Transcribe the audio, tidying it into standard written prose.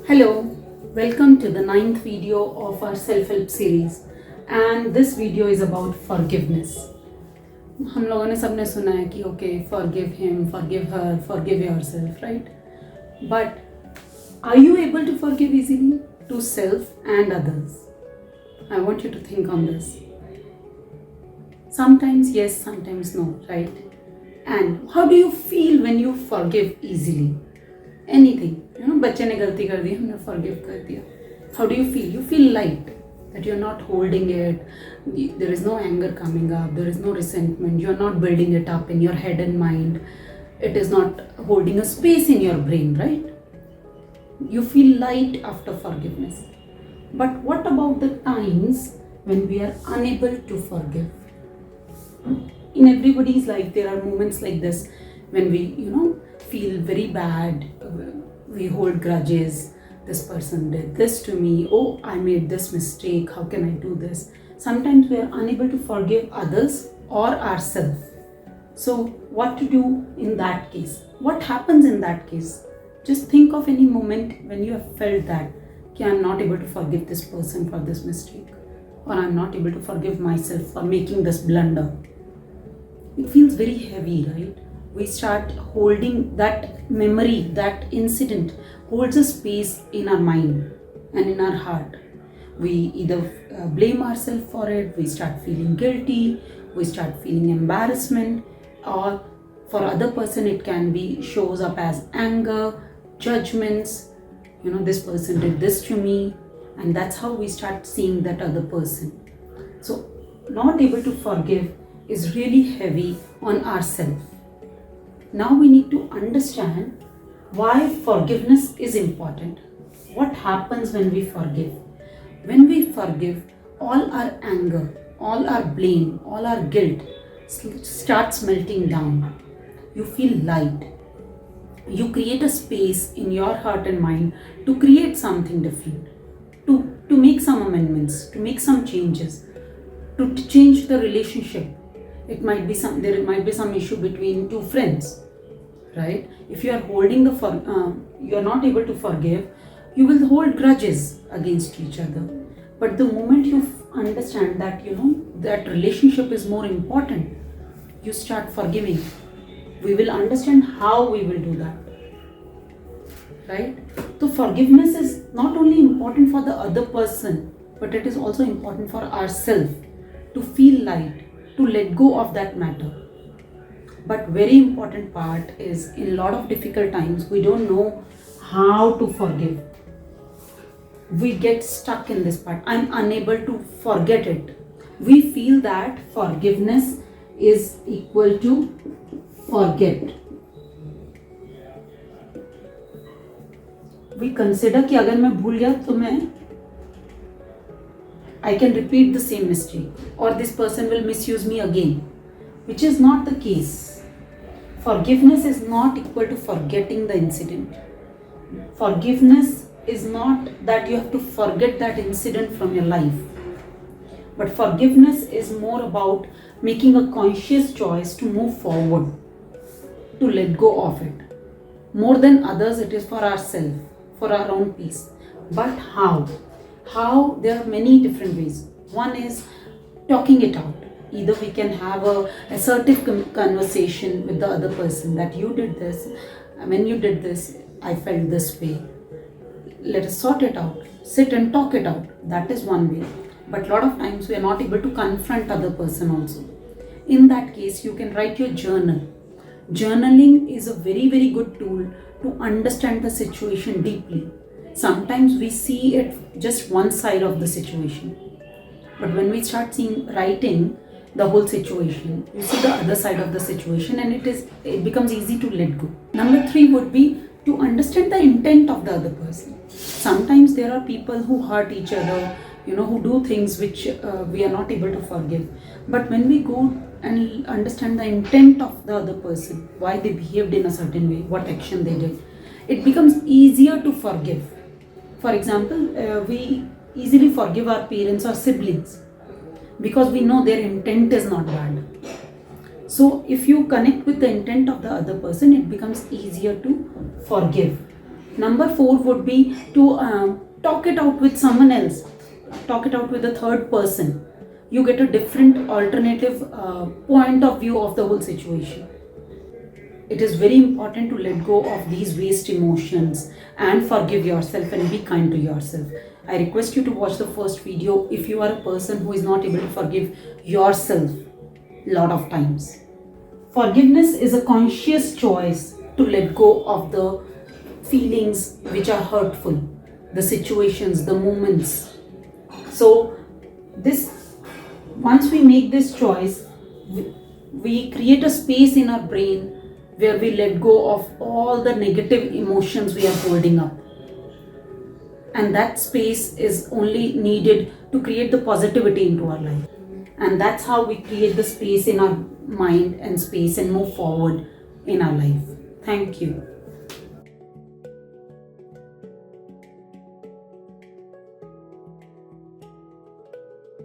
Hello, welcome to the ninth video of our self-help series and this video is about forgiveness. हम लोगों ने सबने सुना है कि okay, forgive him, forgive her, forgive yourself, right? But are you able to forgive easily to self and others? I want you to think on this. Sometimes yes, sometimes no, right? And how do you feel when you forgive easily? Anything, बच्चे ने गलती कर दी, हमने forgive कर दिया. How do you feel? You feel light, that you're not holding it, there is no anger coming up, there is no resentment, you're not building it up in your head and mind, it is not holding a space in your brain, right? You feel light after forgiveness. But what about the times when we are unable to forgive? In everybody's life, there are moments like this when we, feel very bad, we hold grudges, this person did this to me, oh, I made this mistake, how can I do this? Sometimes we are unable to forgive others or ourselves. So what to do in that case? What happens in that case? Just think of any moment when you have felt that I'm not able to forgive this person for this mistake, or I'm not able to forgive myself for making this blunder. It feels very heavy, right? We start holding that memory, that incident holds a space in our mind and in our heart. We either blame ourselves for it, we start feeling guilty, we start feeling embarrassment, or for other person it can be shows up as anger, judgments, this person did this to me, and that's how we start seeing that other person. So not able to forgive is really heavy on ourselves. Now we need to understand why forgiveness is important. What happens when we forgive? When we forgive, all our anger, all our blame, all our guilt starts melting down. You feel light. You create a space in your heart and mind to create something different, to make some amendments, to make some changes, to change the relationship. There might be some issue between two friends, right? If you are holding you are not able to forgive, you will hold grudges against each other. But the moment you understand that that relationship is more important, you start forgiving. We will understand how we will do that, right? So forgiveness is not only important for the other person, but it is also important for ourselves to feel light, to let go of that matter. But very important part is, in a lot of difficult times, we don't know how to forgive. We get stuck in this part. I'm unable to forget it. We feel that forgiveness is equal to forget. We consider कि अगर मैं भूल गया तो मैं I can repeat the same mistake, or this person will misuse me again, which is not the case. Forgiveness is not equal to forgetting the incident. Forgiveness is not that you have to forget that incident from your life. But forgiveness is more about making a conscious choice to move forward, to let go of it. More than others, it is for ourselves, for our own peace. But how? How? There are many different ways. One is talking it out. Either we can have a assertive conversation with the other person that you did this, when you did this, I felt this way. Let us sort it out. Sit and talk it out. That is one way. But a lot of times we are not able to confront other person also. In that case, you can write your journal. Journaling is a very, very good tool to understand the situation deeply. Sometimes we see it just one side of the situation. But when we start seeing writing the whole situation, you see the other side of the situation, and it becomes easy to let go. Number 3 would be to understand the intent of the other person. Sometimes there are people who hurt each other, who do things which we are not able to forgive. But when we go and understand the intent of the other person, why they behaved in a certain way, what action they did, it becomes easier to forgive. For example, we easily forgive our parents or siblings because we know their intent is not bad. So if you connect with the intent of the other person, it becomes easier to forgive. Number four would be to talk it out with someone else, talk it out with a third person. You get a different alternative point of view of the whole situation. It is very important to let go of these waste emotions and forgive yourself and be kind to yourself. I request you to watch the first video if you are a person who is not able to forgive yourself a lot of times. Forgiveness is a conscious choice to let go of the feelings which are hurtful, the situations, the moments. So, this once we make this choice, we create a space in our brain where we let go of all the negative emotions we are holding up. And that space is only needed to create the positivity into our life. And that's how we create the space in our mind and space and move forward in our life. Thank you.